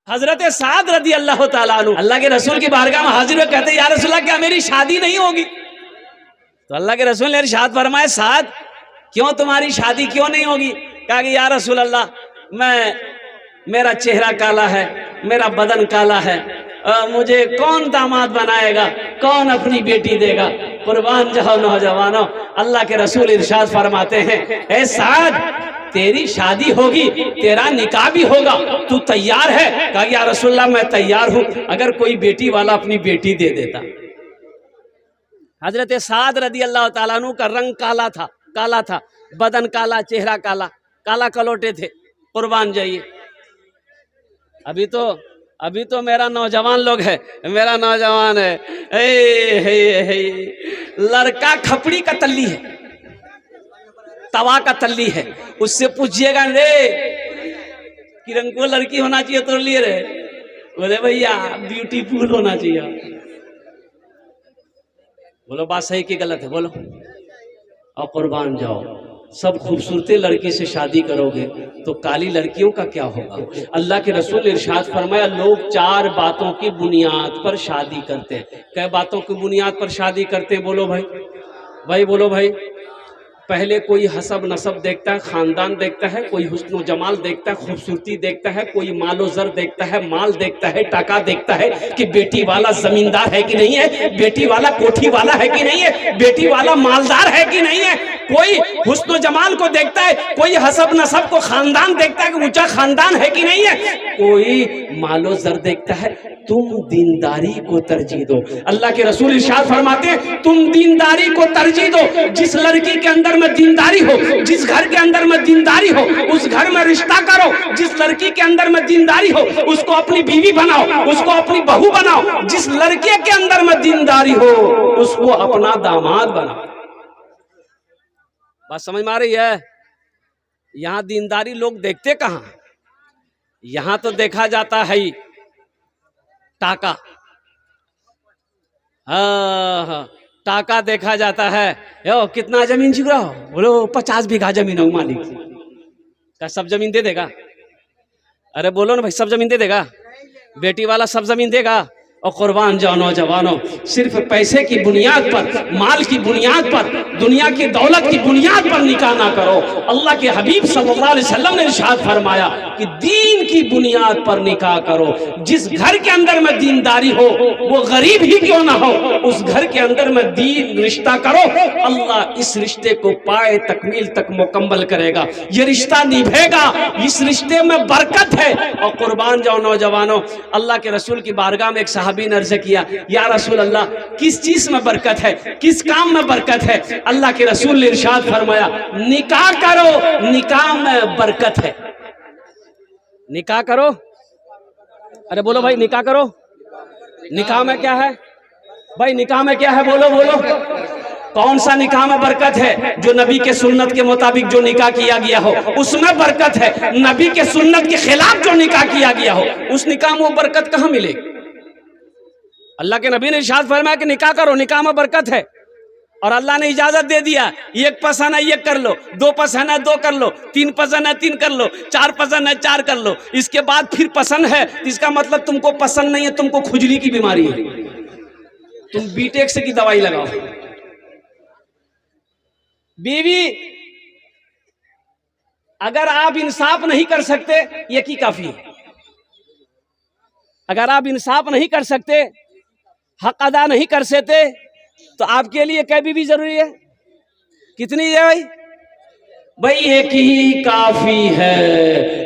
हजरत साद रदी अल्लाह ताला अन्हु अल्लाह के रसूल की बारगाह में हाजिर हुए, कहते या रसूलल्लाह क्या मेरी शादी नहीं होगी? तो अल्लाह के रसूल ने इरशाद फरमाया, साद क्यों तुम्हारी शादी क्यों नहीं होगी? कहा कि या रसूल अल्लाह मेरा चेहरा काला है, मेरा बदन काला है, मुझे कौन दामाद बनाएगा, कौन अपनी बेटी देगा? कुर्बान जाओ नौजवानों, अल्लाह के रसूल इरशाद फरमाते हैं, ए साद तेरी शादी होगी, तेरा निकाह भी होगा, तू तैयार है? कहा या रसूलल्लाह मैं तैयार हूं, अगर कोई बेटी वाला अपनी बेटी दे देता। हजरत साद रदी अल्लाह ताला अन्हु का रंग काला था, बदन काला, चेहरा काला, काला कलोटे थे। कुर्बान जाइए, अभी तो मेरा नौजवान लोग है, मेरा नौजवान है, लड़का खपड़ी का तल्ली है, तवा का तल्ली है, उससे पूछिएगा रे किरण को लड़की होना चाहिए तो लिए रे, बोले भैया ब्यूटीफुल होना चाहिए। बोलो बात सही कि गलत है? बोलो। और कुर्बान जाओ, सब खूबसूरती लड़की से शादी करोगे तो काली लड़कियों का क्या होगा? अल्लाह के रसूल इरशाद फरमाया, लोग 4 बातों की बुनियाद पर शादी करते हैं। कै बातों की बुनियाद पर शादी करते हैं? बोलो भाई बोलो भाई। पहले कोई हसब नसब देखता है, खानदान देखता है, कोई हुस्न जमाल देखता है, खूबसूरती देखता है, कोई मालो जर देखता है, माल देखता है, टाका देखता है कि बेटी वाला जमींदार है कि नहीं है, बेटी वाला कोठी वाला है कि नहीं है, बेटी वाला मालदार है कि नहीं है। कोई हुस्न जमाल को देखता है, कोई हसब नसब को खानदान देखता है कि ऊंचा खानदान है कि नहीं है, कोई मालो जर देखता है। तुम दीनदारी को तरजीह दो। अल्लाह के रसूल इरशाद फरमाते हैं, तुम दीनदारी को तरजीह दो। जिस लड़की के अंदर में दीनदारी हो, जिस घर के अंदर में दीनदारी हो, उस घर में रिश्ता करो। जिस लड़की के अंदर में दीनदारी हो उसको अपनी बीवी बनाओ, उसको अपनी बहू बनाओ। जिस लड़के के अंदर में दीनदारी हो उसको अपना दामाद बनाओ। बात समझ में आ रही है? यहां दीनदारी लोग देखते कहां? यहां तो देखा जाता है टाका, हाँ टाका देखा जाता है। यो कितना जमीन छिप रहा हो? बोलो 50 बीघा जमीन हो मालिक। क्या सब जमीन दे देगा? अरे बोलो ना भाई, सब जमीन दे देगा? बेटी वाला सब जमीन देगा? और कुर्बान जाओ नौजवानों, सिर्फ पैसे की बुनियाद पर, माल की बुनियाद पर, दुनिया की दौलत की बुनियाद पर निकाह ना करो। अल्लाह के हबीब सल्लल्लाहु अलैहि वसल्लम ने इरशाद फरमाया कि दीन की बुनियाद पर निकाह करो। जिस घर के अंदर में दीनदारी हो, वो गरीब ही क्यों ना हो, उस घर के अंदर में दीन रिश्ता करो। अल्लाह इस रिश्ते को पाए तकमील तक मुकम्मल करेगा, ये रिश्ता निभेगा, इस रिश्ते में बरकत है। और कुर्बान जाओ नौजवानों, अल्लाह के रसूल की बारगाह में एक सहाबी ने अर्ज किया, या रसूल अल्लाह किस चीज में बरकत है, किस काम में बरकत है? अल्लाह के रसूल ने इरशाद फरमाया, निकाह करो, निकाह में बरकत है। निकाह करो। अरे बोलो भाई, निकाह करो। निकाह में क्या है भाई? निकाह में क्या है? बोलो बोलो। कौन सा निकाह में बरकत है? जो नबी के सुन्नत के मुताबिक जो निकाह किया गया हो उसमें बरकत है। नबी के सुन्नत के खिलाफ जो निकाह किया गया हो उस निकाह में वो बरकत कहां मिलेगी? अल्लाह के नबी ने इरशाद फरमाया कि निकाह करो, निकाह में बरकत है। और अल्लाह ने इजाजत दे दिया, एक पसंद है एक कर लो, 2 पसंद है 2 कर लो, 3 पसंद है 3 कर लो, 4 पसंद है 4 कर लो। इसके बाद फिर पसंद है, इसका मतलब तुमको पसंद नहीं है, तुमको खुजली की बीमारी है, तुम बीटेक्स की दवाई लगाओ। बीवी अगर आप इंसाफ नहीं कर सकते, ये की काफी है। अगर आप इंसाफ नहीं कर सकते, हक अदा नहीं कर सकते, तो आपके लिए क्या बीवी जरूरी है? कितनी है भाई? भाई एक ही काफी है,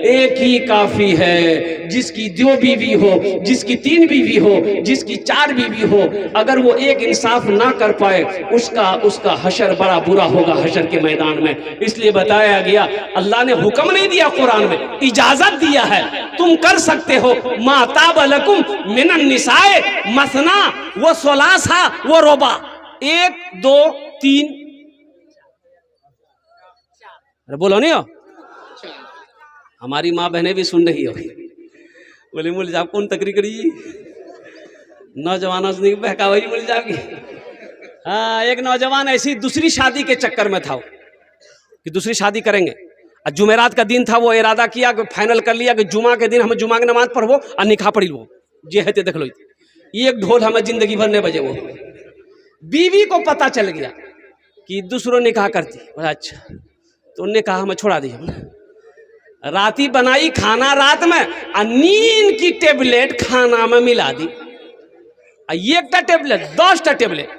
एक ही काफी है। जिसकी 2 बीवी हो, जिसकी 3 बीवी हो, जिसकी 4 बीवी हो, अगर वो एक इंसाफ ना कर पाए उसका हशर बड़ा बुरा होगा हशर के मैदान में। इसलिए बताया गया, अल्लाह ने हुक्म नहीं दिया, कुरान में इजाजत दिया है, तुम कर सकते हो। माताब लकुम मिनन निसाए मसना व सुलासा व रुबा, 1 2 3। अरे बोलो नहीं हो? हमारी माँ बहनें भी सुन रही हो। बोले मुल जाओ कौन तकरी करी, नौजवानों से बहका वही मुल जाओगी। हाँ, एक नौजवान ऐसी दूसरी शादी के चक्कर में था कि दूसरी शादी करेंगे। और जुमेरात का दिन था, वो इरादा किया कि फाइनल कर लिया कि जुमा के दिन हम जुमा की नमाज पढ़वो और निकाह पढ़ी लो। जे है देख लो, एक ढोल हमें जिंदगी भर नहीं बजे। वो बीवी को पता चल गया कि दूसरों निकाह करती। अच्छा, तो उनने कहा हमें छोड़ा दी। राती बनाई खाना रात में और नींद की टेबलेट खाना में मिला दी। एक टेबलेट 10 टेबलेट।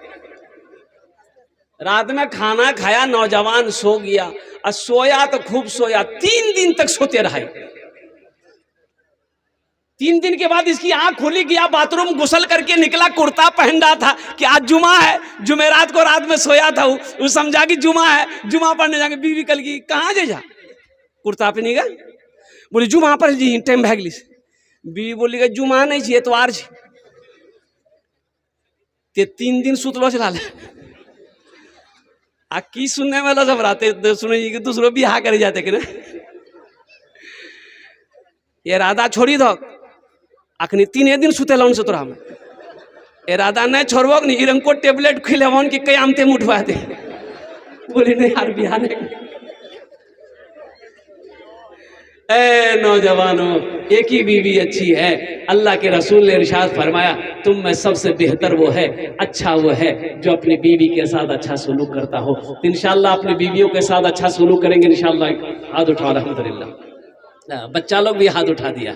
रात में खाना खाया, नौजवान सो गया और सोया तो खूब सोया, 3 दिन तक सोते रहे। 3 दिन के बाद इसकी आंख खुली, गया बाथरूम, गुसल करके निकला, कुर्ता पहन रहा था कि आज जुमा है। जुमेरात को रात में सोया था, वो समझा कि जुमा है, जुमा पढ़ने जाके बीवी कल की कहाँ जा कुर्ता पे नहीं गया। बोली जुमा पर जी टाइम भाग ली। बीवी बोली गई जुमा नहीं चाहिए, एतवार ते 3 दिन सुतलो चला ले। आ की सुनने वाला सब राते सुने कि दूसरों बिहार करे जाते कि ना, ये इरादा छोड़ी दो। अखनी 3 दिन सुतेला उनसे तोरा में इरादा नहीं छोड़बो नहीं, इरंग को टेबलेट खिलेवन कि कयामते उठवा दे। बोली नहीं यार बिहार नहीं। ए नौजवानों, एक ही बीवी अच्छी है। अल्लाह के रसूल ने इरशाद फरमाया, तुम में सबसे बेहतर वो है, अच्छा वो है जो अपनी बीवी के साथ अच्छा सलूक करता हो। तो इंशाअल्लाह अपनी बीवियों के साथ अच्छा सलूक करेंगे इंशाअल्लाह। हाथ उठाओ, अल्हम्दुलिल्लाह। बच्चा लोग भी हाथ उठा दिया।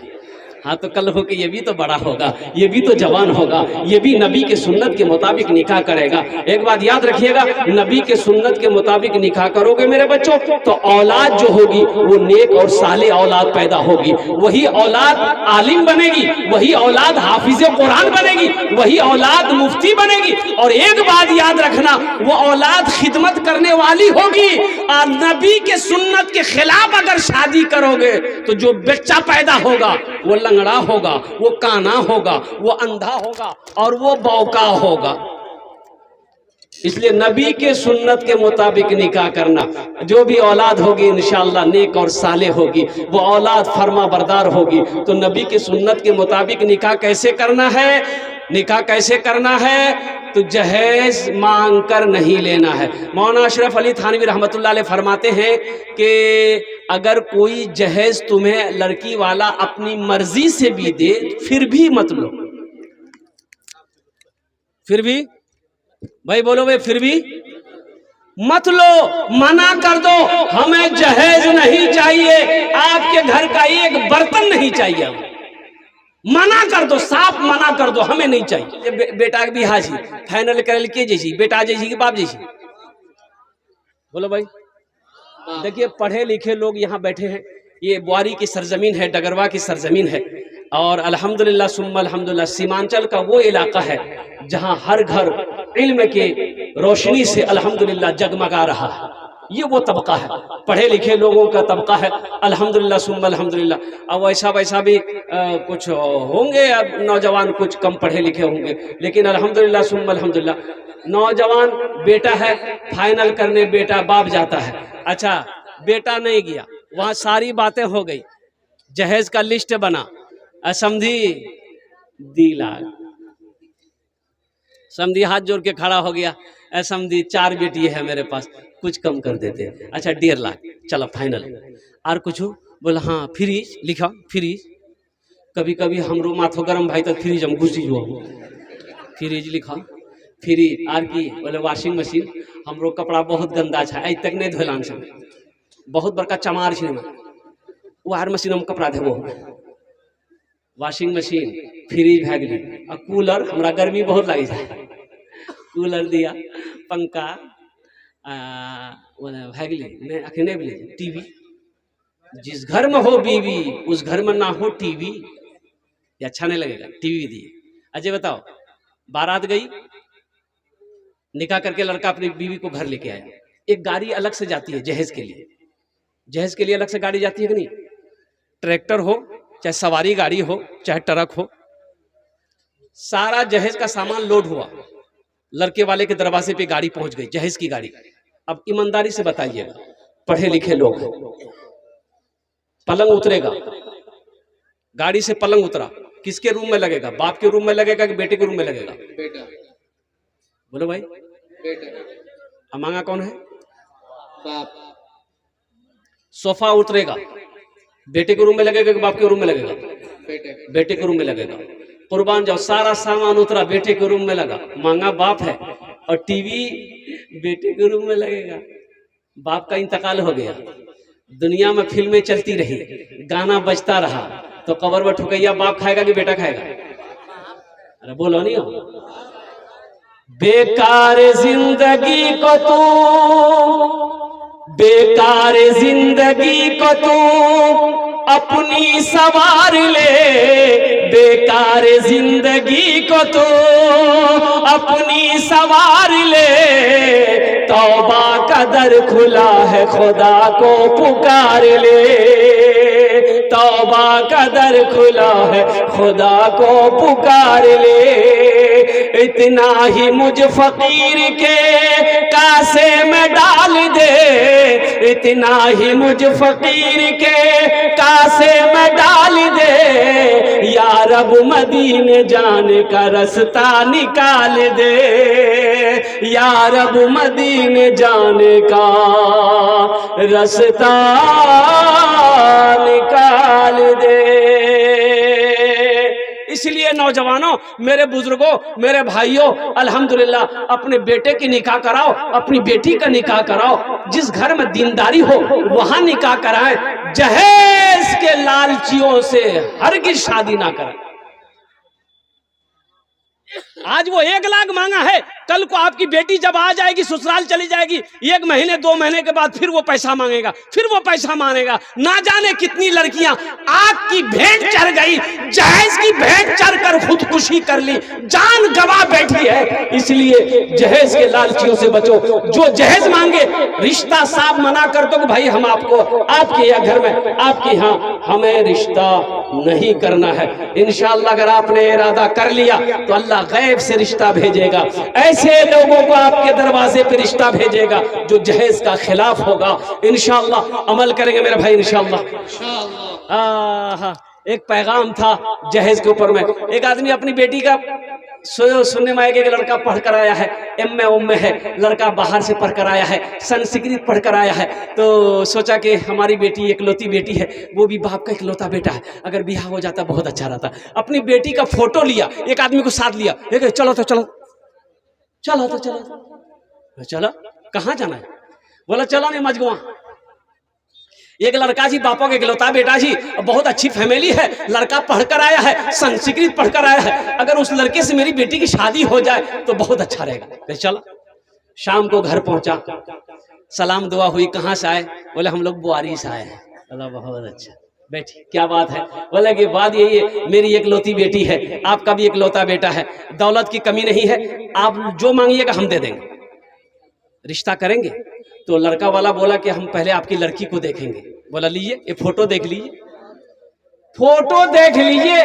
हाँ, तो कल हो के ये भी तो बड़ा होगा, ये भी तो जवान होगा, ये भी नबी के सुन्नत के मुताबिक निकाह करेगा। एक बात याद रखिएगा, नबी के सुन्नत के मुताबिक निकाह करोगे मेरे बच्चों तो औलाद जो होगी वो नेक और साले औलाद पैदा होगी। वही औलाद आलिम बनेगी, वही औलाद हाफिज कुरान बनेगी, वही औलाद मुफ्ती बनेगी। और एक बात याद रखना, वो औलाद खिदमत करने वाली होगी। और नबी के सुन्नत के खिलाफ अगर शादी करोगे तो जो बच्चा पैदा होगा वो लंगड़ा होगा, वो काना होगा, वो अंधा होगा और वो बौका होगा। इसलिए नबी के सुन्नत के मुताबिक निकाह करना। जो भी औलाद होगी इंशाअल्लाह नेक और साले होगी, वो औलाद फरमा बरदार होगी। तो नबी के सुन्नत के मुताबिक निकाह कैसे करना है? निकाह कैसे करना है? तो जहेज मांग कर नहीं लेना है। मौलाना अशरफ अली थानवी रहमतुल्लाह अलैह फरमाते हैं कि अगर कोई जहेज तुम्हें लड़की वाला अपनी मर्जी से भी दे फिर भी मत लो। फिर भी भाई बोलो भाई, फिर भी मत लो, मना कर दो। हमें जहेज नहीं चाहिए, आपके घर का एक बर्तन नहीं चाहिए। मना कर दो, साफ मना कर दो, हमें नहीं चाहिए। बेटा भी हाजी फाइनल कर के जैसी बेटा जैसी कि बाप जैसी। बोलो भाई। देखिए पढ़े लिखे लोग यहाँ बैठे हैं, ये बुआरी की सरजमीन है, डगरवा की सरजमीन है। और अल्हम्दुलिल्लाह सुम्मा अल्हम्दुलिल्लाह सीमांचल का वो इलाका है जहाँ हर घर इल्म के रोशनी से अल्हम्दुलिल्लाह जगमगा रहा है। ये वो तबका है, पढ़े लिखे लोगों का तबका है अल्हम्दुलिल्लाह सुम्मा अल्हम्दुलिल्लाह। अब वैसा भी कुछ होंगे, अब नौजवान कुछ कम पढ़े लिखे होंगे, लेकिन अल्हम्दुलिल्लाह सुम्मा अल्हम्दुलिल्लाह नौजवान बेटा है फाइनल करने, बेटा बाप जाता है। अच्छा बेटा नहीं गया, वहाँ सारी बातें हो गई, जहेज का लिस्ट बना, समझी दिला समझी हाथ जोड़ के खड़ा हो गया, समझी 4 बेटी है मेरे पास, कुछ कम कर देते। अच्छा 1.5 लाख, चलो फाइनल। और कुछ बोला हाँ फ्रिज लिखा, फ्रिज कभी कभी हमरो माथो गरम भाई तो फ्रिज हम घुसी जो फ्रिज लिखा, फ्रिज आर की बोले वॉशिंग मशीन। हमरो कपड़ा बहुत गंदा है, आज तक नहीं धोलान से, बहुत बड़का चमार छे वो आर मशीन हम कपड़ा धोबो। वॉशिंग मशीन, फ्रिज भए गेली, आ कूलर, हमरा गर्मी बहुत लागे छै, कूलर दिया, पंखा भए गेली नहीं, अखन नहीं भेलै टीवी। जिस घर में हो बीवी उस घर में ना हो टीवी, ये अच्छा नहीं लगेगा, टीवी दिए। अजय बताओ, बारात गई, निकाह करके लड़का अपनी बीवी को घर लेके आया, एक गाड़ी अलग से जाती है जहेज के लिए, जहेज के लिए अलग से गाड़ी जाती है कि नहीं? ट्रैक्टर हो चाहे सवारी गाड़ी हो चाहे ट्रक हो, सारा जहेज का सामान लोड हुआ, लड़के वाले के दरवाजे पे गाड़ी पहुंच गई, जहेज की गाड़ी। अब ईमानदारी से बताइएगा, पढ़े लिखे लोग हैं, पलंग उतरेगा, गाड़ी से पलंग उतरा, किसके रूम में लगेगा? बाप के रूम में लगेगा कि बेटे के रूम में लगेगा? बेटा। बोलो भाई, बेटा। अब मांगा कौन है? बाप। सोफा उतरेगा, बेटे के रूम में लगेगा कि बाप के रूम में लगेगा? बेटे के रूम में लगेगा। कुर्बान जाओ, सारा सामान उतरा, बेटे के रूम में लगा, मांगा बाप है, और टीवी बेटे के रूम में लगेगा। बाप का इंतकाल हो गया, दुनिया में फिल्में चलती रही, गाना बजता रहा, तो कब्र में ठुकैया बाप खाएगा कि बेटा खाएगा? अरे बोलो नहीं हो। बेकार जिंदगी को तू, बेकार जिंदगी को तू अपनी सवार ले, बेकार जिंदगी को तू अपनी सवार ले, तौबा का दर खुला है खुदा को पुकार ले, तौबा का दर खुला है खुदा को पुकार ले। इतना ही मुझ फकीर के कासे में डाल दे, इतना ही मुझ फकीर के कासे में डाल दे, या रब मदीने जाने का रास्ता निकाल दे, या रब मदीने जाने का रास्ता निकाल दे। इसलिए नौजवानों, मेरे बुजुर्गों, मेरे भाइयों, अल्हम्दुलिल्लाह अपने बेटे की निकाह कराओ, अपनी बेटी का निकाह कराओ। जिस घर में दीनदारी हो वहां निकाह कराएं। जहेज के लालचियों से हरगिज शादी ना करें। आज वो 1 लाख मांगा है, कल को आपकी बेटी जब आ जाएगी, ससुराल चली जाएगी, 1 महीने 2 महीने के बाद फिर वो पैसा मांगेगा, फिर वो पैसा मांगेगा। ना जाने कितनी लड़कियां आग की भेंट चढ़ गई, जहेज की भेंट चढ़कर खुदकुशी कर ली, जान गवा बैठी है। इसलिए जहेज के लालचियों से बचो। जो जहेज मांगे, रिश्ता साफ मना कर दो कि भाई हम आपको आपके यहाँ घर में, आपके यहाँ हमें रिश्ता नहीं करना है। इंशाअल्लाह अगर आपने इरादा कर लिया तो अल्लाह गैब से रिश्ता भेजेगा, ऐसे लोगों को आपके दरवाजे पे रिश्ता भेजेगा जो जहेज का खिलाफ होगा। इंशाअल्लाह अमल करेंगे मेरे भाई, इंशाअल्लाह। एक पैगाम था जहेज के ऊपर में। एक आदमी अपनी बेटी का सुनने में आएगा कि लड़का पढ़ कर आया है, एम में है, लड़का बाहर से पढ़ कर आया है, संस्कृत पढ़ कर आया है, तो सोचा कि हमारी बेटी इकलौती बेटी है, वो भी बाप का इकलौता बेटा है, अगर बिहार हो जाता बहुत अच्छा रहता। अपनी बेटी का फोटो लिया, एक आदमी को साथ लिया, चलो तो चलो, चलो तो चलो, चलो कहाँ जाना है? बोला चलो नहीं मजगुआ। एक लड़का जी, बापों के इकलौता बेटा जी, बहुत अच्छी फैमिली है, लड़का पढ़कर आया है, संस्कृत पढ़कर आया है, अगर उस लड़के से मेरी बेटी की शादी हो जाए तो बहुत अच्छा रहेगा। चलो शाम को घर पहुंचा, सलाम दुआ हुई, कहाँ से आए? बोले हम लोग बुआरी से आए हैं। बोला बहुत अच्छा, बेटी क्या बात है? बोला कि बात यही है, मेरी इकलौती बेटी है, आपका भी इकलौता बेटा है, दौलत की कमी नहीं है, आप जो मांगिएगा हम दे देंगे, रिश्ता करेंगे। तो लड़का वाला बोला कि हम पहले आपकी लड़की को देखेंगे। बोला लीजिए ये फोटो देख लीजिए, फोटो देख लीजिए।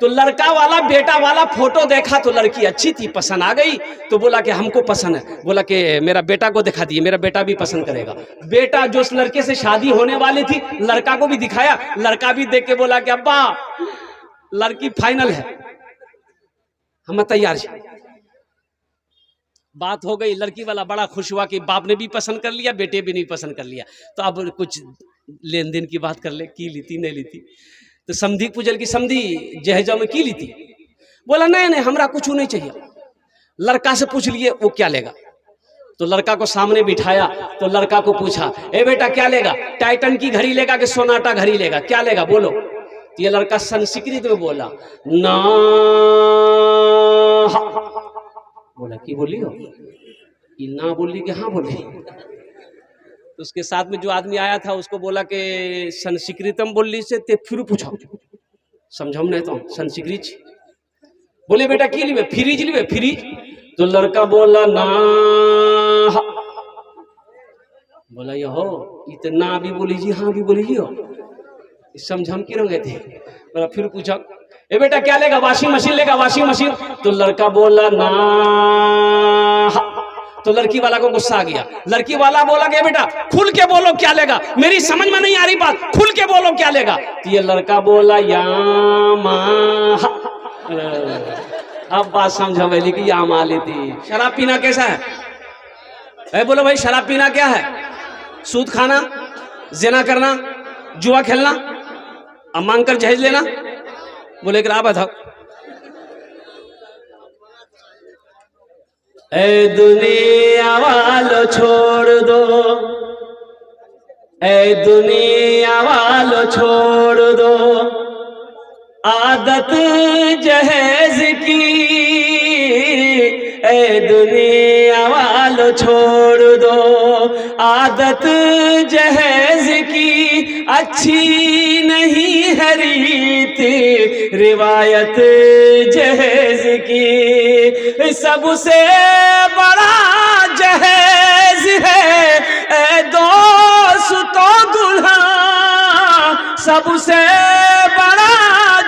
तो लड़का वाला, बेटा वाला फोटो देखा तो लड़की अच्छी थी, पसंद आ गई, तो बोला कि हमको पसंद है। बोला कि मेरा बेटा को दिखा दिए, मेरा बेटा भी पसंद करेगा। बेटा जो उस लड़के से शादी होने वाली थी, लड़का को भी दिखाया, लड़का भी देख के बोला कि अब्बा लड़की फाइनल है, हम तैयार हैं। बात हो गई, लड़की वाला बड़ा खुश हुआ कि बाप ने भी पसंद कर लिया, बेटे भी नहीं पसंद कर लिया, तो अब कुछ लेन देन की बात कर ले, की लीती नहीं लीती। तो समधी पूजल की समधी जहेजा में की लीती। बोला नहीं नहीं हमरा कुछ नहीं चाहिए। लड़का से पूछ लिए वो क्या लेगा, तो लड़का को सामने बिठाया, तो लड़का को पूछा, ए बेटा क्या लेगा, टाइटन की घड़ी लेगा कि सोनाटा घड़ी लेगा, क्या लेगा बोलो। तो ये लड़का संस्कृत में बोला ना। बोला कि बोली हो कि ना बोली कि हाँ बोली। तो उसके साथ में जो आदमी आया था उसको बोला कि संस्कृतम बोली से ते फिर पूछा, समझम नहीं तो संस्कृत। बोले बेटा की लीवे, फ्रीज लीवे, फ्रीज। तो लड़का बोला ना। बोला ये हो इतना भी बोली जी, हाँ भी बोली जी हो, समझम की रंगे थे। बोला फिर पूछा, ए बेटा क्या लेगा, वॉशिंग मशीन लेगा, वॉशिंग मशीन। तो लड़का बोला ना। तो लड़की वाला को गुस्सा आ गया। लड़की वाला बोला कि बेटा खुल के बोलो क्या लेगा, मेरी समझ में नहीं आ रही बात, खुल के बोलो क्या लेगा। तो ये लड़का बोला यामा। अब बात समझो मैली कि यामा लेती। शराब पीना कैसा है? बोलो भाई शराब पीना क्या है? सूद खाना, ज़िना करना, जुआ खेलना, अब मांग कर जहेज लेना। बोले कि आप बताओ। ए दुनिया वालों छोड़ दो, ए दुनिया वालों छोड़ दो आदत जहेज की, ए दुनिया वालों छोड़ दो आदत जहेज की, अच्छी नहीं है रीत रिवायत जहेज की, सबसे बड़ा जहेज है ए दोस्तों दुल्हा, सबसे बड़ा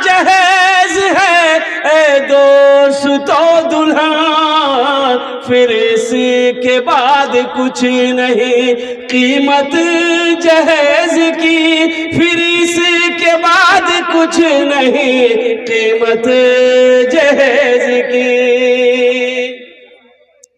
जहेज है ए दोस्तों दुल्हा, फिर इसके बाद कुछ नहीं कीमत जहेज की, फिर इसके बाद कुछ नहीं कीमत जहेज की।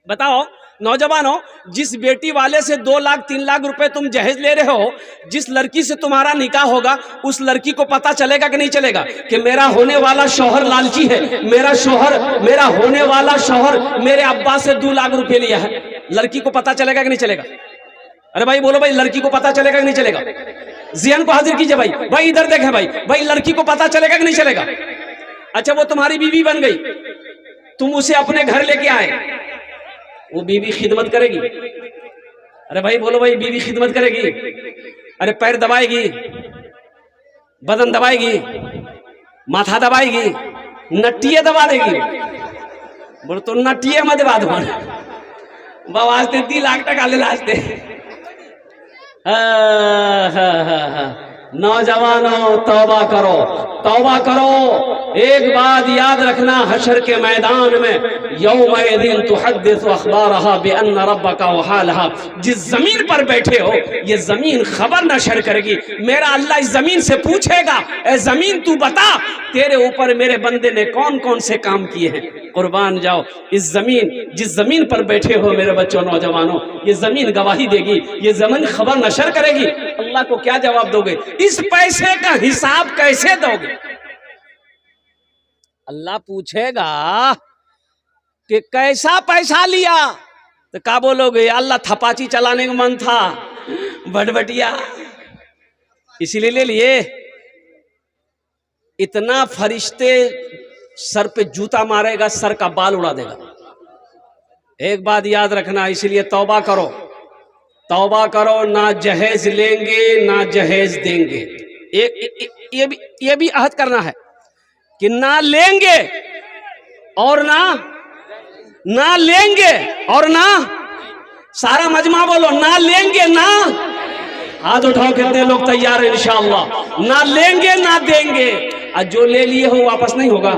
बताओ नौजवानों, जिस बेटी वाले से 2 लाख 3 लाख रुपए तुम जहेज ले रहे हो, जिस लड़की से तुम्हारा निकाह होगा, उस लड़की को पता चलेगा कि नहीं चलेगा कि मेरा होने वाला शौहर लालची है, मेरा होने वाला शौहर मेरे अब्बा से 2 लाख रुपए लिया है। लड़की को पता चलेगा कि नहीं चलेगा? अरे भाई बोलो भाई, लड़की को पता चलेगा कि नहीं चलेगा? जियान को हाजिर कीजिए भाई। भाई इधर देखे भाई लड़की को पता चलेगा कि नहीं चलेगा? अच्छा, वो तुम्हारी बीवी बन गई, तुम उसे अपने घर लेके आए, वो बीवी खिदमत करेगी? अरे भाई बोलो भाई, बीवी खिदमत करेगी? अरे पैर दबाएगी, बदन दबाएगी, माथा दबाएगी, नट्टिए दबा देगी? बोलो तो नट्टिए मत दबा दो वास्ते 3 लाख टका ले लास्ते। नौजवानों तौबा करो, तौबा करो। एक बात याद रखना, हशर के मैदान में यौमइदिन तुहद्दिसु अखबारहा बिअन्न रब्बका वहालहा, जिस जमीन पर बैठे हो ये जमीन खबर नशर करेगी। मेरा अल्लाह इस जमीन से पूछेगा, ए जमीन तू बता तेरे ऊपर मेरे बंदे ने कौन कौन से काम किए हैं। कुर्बान जाओ, इस जमीन, जिस जमीन पर बैठे हो मेरे बच्चों नौजवानों, ये जमीन गवाही देगी, ये जमीन खबर नशर करेगी। अल्लाह को क्या जवाब दोगे? इस पैसे का हिसाब कैसे दोगे? अल्लाह पूछेगा कि कैसा पैसा लिया, तो क्या बोलोगे? अल्लाह थपाची चलाने का मन था, बटबटिया इसीलिए ले लिए। इतना फरिश्ते सर पे जूता मारेगा, सर का बाल उड़ा देगा। एक बात याद रखना, इसलिए तौबा करो, तौबा करो। ना जहेज लेंगे ना जहेज देंगे। ये भी अहद करना है कि ना लेंगे और ना लेंगे और ना, सारा मजमा बोलो, ना लेंगे ना। हाथ उठाओ, कितने लोग तैयार है? इंशाअल्लाह ना लेंगे ना देंगे। और जो ले लिए हो वापस नहीं होगा,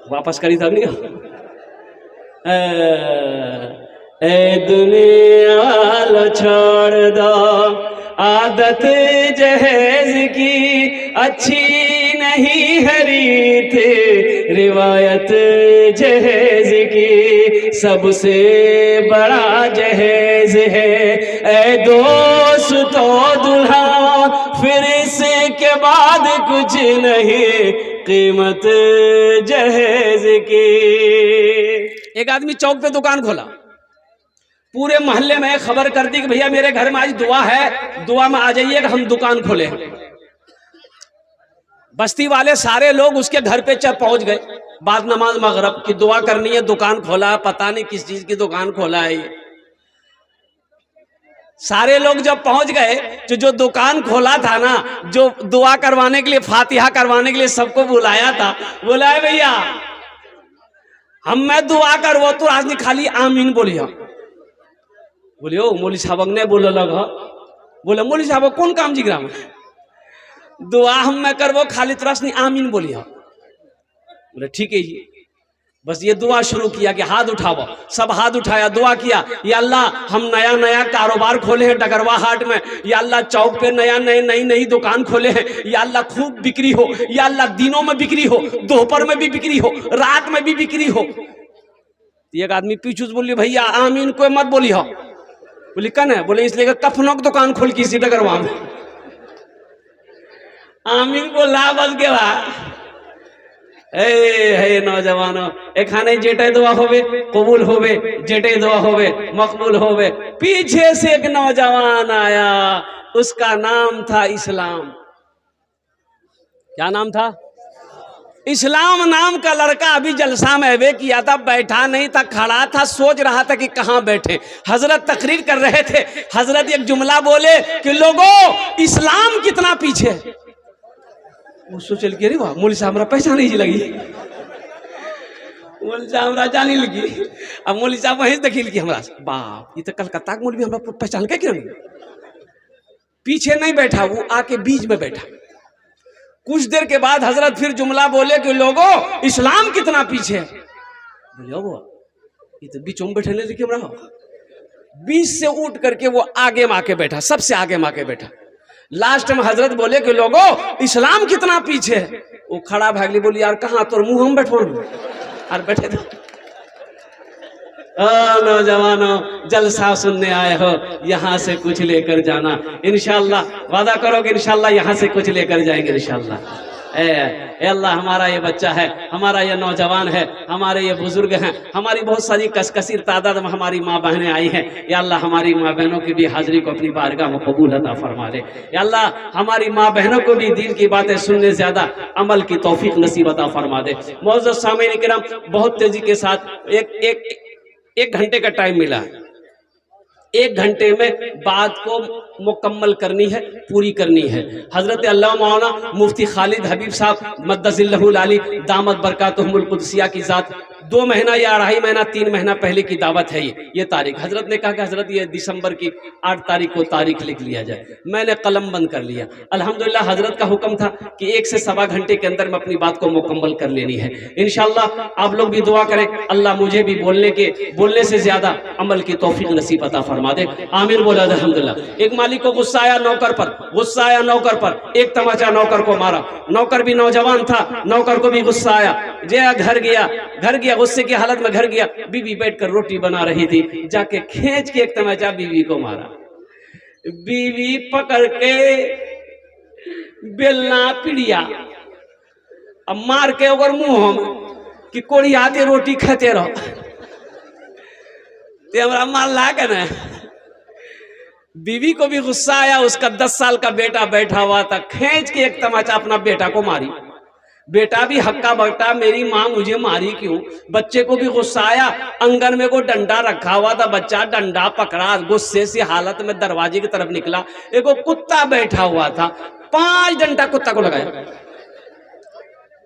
वापस करी तब नहीं। ए दुनिया वालों छोड़ दो आदत जहेज की, अच्छी नहीं है रीत रिवायत जहेज की, सबसे बड़ा जहेज है ए दोस्तों दुल्हा, फिर इसके बाद कुछ नहीं कीमत जहेज की। एक आदमी चौक पे दुकान खोला, पूरे मोहल्ले में खबर कर दी कि भैया मेरे घर में आज दुआ है, दुआ में आ जाइएगा, हम दुकान खोले हैं। बस्ती वाले सारे लोग उसके घर पे पहुंच गए। बाद नमाज मगरिब की दुआ करनी है, दुकान खोला, पता नहीं किस चीज की दुकान खोला है। सारे लोग जब पहुंच गए तो जो दुकान खोला था ना, जो दुआ करवाने के लिए, फातिहा करवाने के लिए सबको बुलाया था, बोला है भैया हम मैं दुआ कर, वो तो आज नहीं खाली आमीन बोलिया। बोलियो मौली साहब ने बोलो लग, बोले मौली साहब कौन काम जिगरा में दुआ हम मैं कर, वो खाली तुरस नहीं आमीन बोलिया। बोले ठीक है जी। बस ये दुआ शुरू किया कि हाथ उठाओ, सब हाथ उठाया, दुआ किया, या अल्लाह हम नया नया कारोबार खोले हैं डगरवा हाट में, या अल्लाह चौक पे नई दुकान खोले हैं, या अल्लाह खूब बिक्री हो, या अल्लाह दिनों में बिक्री हो, दोपहर में भी बिक्री हो, रात में भी बिक्री हो। एक आदमी पीछू से बोली भैया आमीन कोई मत बोली हो। बोली कन है? बोले इसलिए कफनों की दुकान खोल की इसी डगरवा में। आमीन बोला बस के बाद हे नौजवानों एखाने जेटे दुआ होवे कबूल होवे, जेटे दुआ होवे मकबूल होवे। पीछे से एक नौजवान आया, उसका नाम था इस्लाम। क्या नाम था? इस्लाम नाम का लड़का अभी जलसा में वे किया था, बैठा नहीं था, खड़ा था, सोच रहा था कि कहां बैठे। हजरत तकरीर कर रहे थे, हजरत एक जुमला बोले कि लोगों इस्लाम कितना पीछे। वो सोचल के रे वाह मौलवी साहब हमरा पहचान ही लगी, मौलवी साहब हमरा जानी लगी। अब मौलवी साहब वहीं देखिल कि हमरा बाप ये तो कलकत्ता के मौलवी हमरा पहचान के क्यों नहीं। पीछे नहीं बैठा, वो आके बीच में बैठा। कुछ देर के बाद हजरत फिर जुमला बोले कि लोगों इस्लाम कितना पीछे है। बोले वो ये तो बीच में बैठे नहीं हमरा। बीच से उठ करके वो आगे में आके बैठा, सबसे आगे में आके बैठा। लास्ट में हजरत बोले कि लोगों इस्लाम कितना पीछे है। वो खड़ा भागली, बोली यार कहाँ तोर मुंह हम बैठो और बैठे थे। नौजवानों जलसा सुनने आए हो, यहाँ से कुछ लेकर जाना इंशाल्लाह। वादा करोगे इंशाल्लाह यहाँ से कुछ लेकर जाएंगे इंशाल्लाह। ए अल्लाह हमारा ये बच्चा है, हमारा ये नौजवान है, हमारे ये बुजुर्ग हैं, हमारी बहुत सारी कसकसीर तादाद में हमारी माँ बहनें आई हैं। या अल्लाह हमारी माँ बहनों की भी हाजिरी को अपनी बारगाह में कबूल अता फरमा दे। या अल्लाह हमारी माँ बहनों को भी दीन की बातें सुनने ज्यादा अमल की तौफीक नसीब अता फरमा दे। मौजूद सामीन किराम बहुत तेजी के साथ एक घंटे का टाइम मिला है। 1 घंटे में बात को मुकम्मल करनी है, पूरी करनी है। हजरत अल्लाह मौलाना मुफ्ती खालिद हबीब साहब मद्दसिल्लहुल आली दामत बरकातुहुमुल कुदसिया की जात 2 महीना या 2.5 महीना 3 महीना पहले की दावत है। ये तारीख हजरत ने कहा कि हजरत ये दिसंबर की 8 तारीख को तारीख लिख लिया जाए। मैंने कलम बंद कर लिया। अल्हम्दुलिल्लाह हजरत का हुक्म था कि 1 से सवा घंटे के अंदर में अपनी बात को मुकम्मल कर लेनी है। इंशाअल्लाह आप लोग भी दुआ करें, अल्लाह मुझे भी बोलने से ज्यादा अमल की तौफीक नसीब अता फरमा दे। आमीन बोला अल्हम्दुलिल्लाह। एक मालिक को गुस्सा आया नौकर पर, एक तमाचा नौकर को मारा। नौकर भी नौजवान था, नौकर को भी गुस्सा आया। घर गया गुस्से की हालत में घर गया। बीवी बैठकर रोटी बना रही थी, जाके खींच के एक तमाचा बीवी को मारा। बीवी पकड़ के बेलना पिड़िया अब मार के ओकर मुंह में कि कोड़ी आते रोटी खाते रहो। ते हमरा मार लागे ना। बीवी को भी गुस्सा आया, उसका 10 साल का बेटा बैठा हुआ था, खींच के एक तमाचा अपना बेटा को मारी। बेटा भी हक्का बकता, मेरी माँ मुझे मारी क्यों। बच्चे को भी गुस्सा आया, अंगन में को डंडा रखा हुआ था, बच्चा डंडा पकड़ा, गुस्से से हालत में दरवाजे की तरफ निकला। एक कुत्ता बैठा हुआ था, 5 डंडा कुत्ता को लगाया।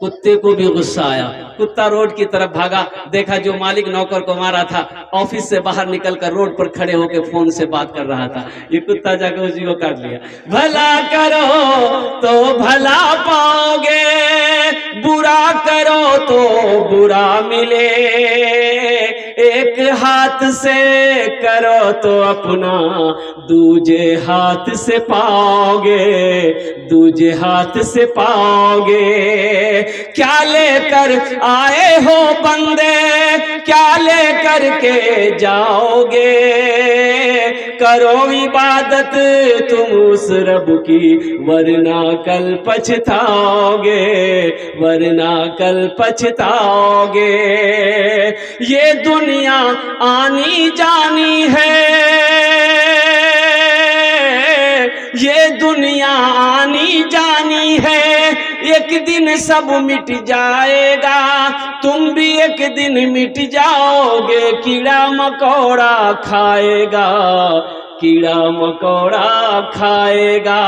कुत्ते को भी गुस्सा आया, कुत्ता रोड की तरफ भागा। देखा जो मालिक नौकर को मारा था ऑफिस से बाहर निकलकर रोड पर खड़े होकर फोन से बात कर रहा था। ये कुत्ता जाकर उसी को काट लिया। भला करो तो भला पाओगे, बुरा करो तो बुरा मिले। एक हाथ से करो तो अपना, दूजे हाथ से पाओगे, दूजे हाथ से पाओगे। क्या लेकर आए हो बंदे, क्या लेकर के जाओगे। करो इबादत तुम उस रब की, वरना कल पछताओगे, वरना कल पछताओगे। ये दुनिया आनी जानी है, ये दुनिया आनी जानी है। एक दिन सब मिट जाएगा, तुम भी एक दिन मिट जाओगे। कीड़ा मकोड़ा खाएगा, कीड़ा मकोड़ा खाएगा।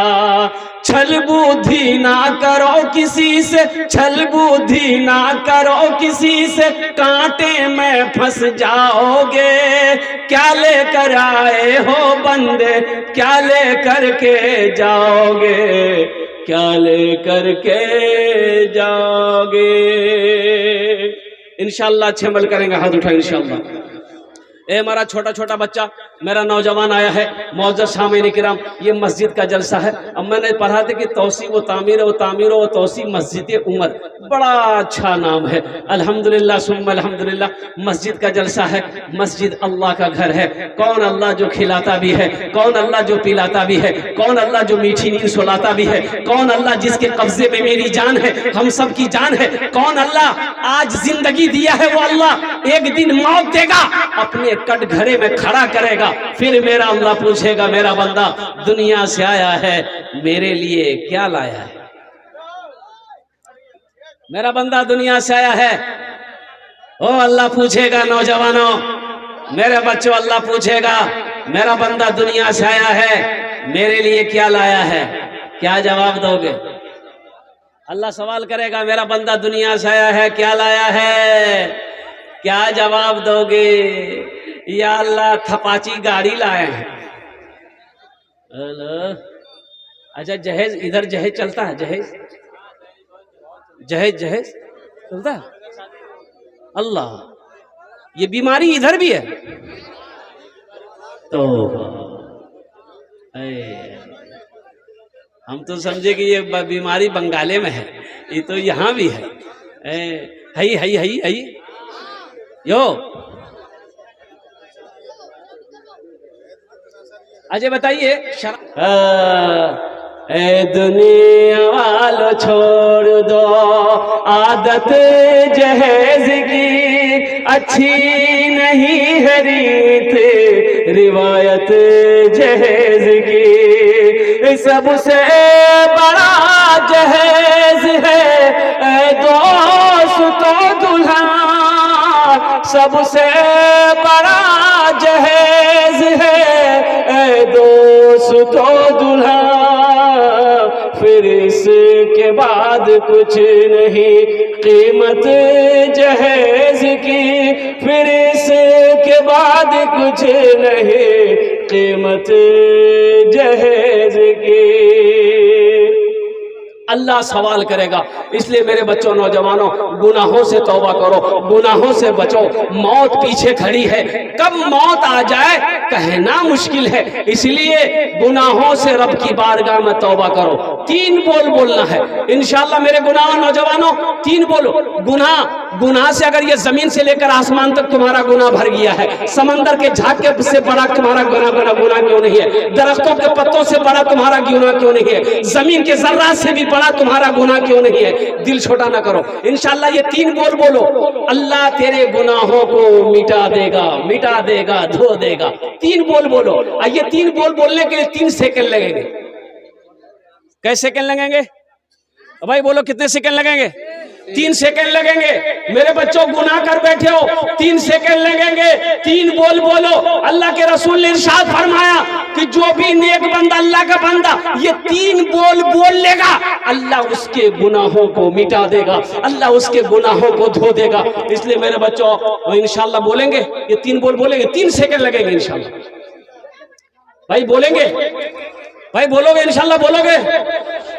छल बुद्धि ना करो किसी से, छल बुद्धि ना करो किसी से, कांटे में फंस जाओगे। क्या लेकर आए हो बंदे, क्या लेकर के जाओगे, क्या लेकर के जाओगे। इंशाअल्लाह अच्छे अमल करेंगे, हाथ उठाए इंशाअल्लाह। ए हमारा छोटा छोटा बच्चा मेरा नौजवान आया है, मौजूद शामीन किराम, ये मस्जिद का जलसा है। अब मैंने पढ़ा था कि तौसी व तामीर व तौसी मस्जिद उमर, बड़ा अच्छा नाम है। अल्हम्दुलिल्लाह सुम्मा अल्हम्दुलिल्लाह, मस्जिद का जलसा है। मस्जिद अल्लाह का घर है। कौन अल्लाह जो खिलाता भी है, कौन अल्लाह जो पिलाता भी है, कौन अल्लाह जो मीठी नींद सुलाता भी है, कौन अल्लाह जिसके कब्जे में मेरी जान है, हम सब की जान है, कौन अल्लाह आज जिंदगी दिया है वो अल्लाह एक दिन मौत देगा, अपने कटघरे में खड़ा करेगा, फिर मेरा अल्लाह पूछेगा मेरा बंदा दुनिया से आया है, मेरे लिए क्या लाया है। मेरा बंदा दुनिया से आया है, ओ अल्लाह पूछेगा नौजवानों, मेरे बच्चों, अल्लाह पूछेगा मेरा बंदा दुनिया से आया है, मेरे लिए क्या लाया है। क्या जवाब दोगे? अल्लाह सवाल करेगा मेरा बंदा दुनिया से आया है, क्या लाया है, क्या जवाब दोगे? या अल्लाह थपाची गाड़ी लाए हैं। अच्छा जहेज, इधर जहेज चलता है, जहेज जहेज जहेज चलता है। अल्लाह, ये बीमारी इधर भी है तो हम तो समझे कि ये बीमारी बंगाले में है, ये तो यहाँ भी है। हई हई हई हई यो। अजय बताइए, ए दुनिया वालों छोड़ दो आदत जहेज की, अच्छी नहीं है रीत रिवायत जहेज की, सबसे बड़ा जहेज है ए दोस्तों दुल्हा, सबसे बड़ा जहेज है ए दोस्तों दुल्हा, फिर इसके बाद कुछ नहीं कीमत जहेज की, फिर इसके बाद कुछ नहीं कीमत जहेज की। अल्लाह सवाल करेगा। इसलिए मेरे बच्चों, नौजवानों, गुनाहों से तौबा करो, गुनाहों से बचो। मौत पीछे खड़ी है, कब मौत आ जाए कहना मुश्किल है। इसलिए गुनाहों से रब की बारगाह में तौबा करो। 3 बोल बोलना है इंशाअल्लाह। मेरे गुनाह नौजवानों, 3 बोलो। गुनाह से अगर ये जमीन से लेकर आसमान तक तुम्हारा गुनाह भर गया है, समंदर के झाके से बड़ा तुम्हारा गुनाह क्यों नहीं है? दरख्तों के पत्तों से बड़ा तुम्हारा गुनाह क्यों नहीं है? जमीन के जर्रात से भी बड़ा तुम्हारा गुनाह क्यों नहीं है? दिल छोटा ना करो। इंशाअल्लाह ये 3 बोल बोलो, अल्लाह तेरे गुनाहों को मिटा देगा, मिटा देगा, धो देगा। 3 बोल बोलो। ये 3 बोल बोलने के लिए 3 सेकंड लगेंगे। कैसे सेकंड लगेंगे भाई? बोलो कितने सेकंड लगेंगे? 3 सेकंड लगेंगे। मेरे बच्चों, गुनाह कर बैठे हो, 3 सेकंड लगेंगे। 3 बोल बोलो। अल्लाह के रसूल ने इरशाद फरमाया कि जो भी नेक बंदा, अल्लाह का बंदा, ये 3 बोल बोल लेगा, अल्लाह उसके गुनाहों को मिटा देगा, अल्लाह उसके गुनाहों को धो देगा। इसलिए मेरे बच्चों इंशाअल्लाह बोलेंगे, ये 3 बोल बोलेंगे। 3 सेकंड लगेंगे इंशाअल्लाह। भाई बोलेंगे? भाई बोलोगे? इंशाअल्लाह बोलोगे?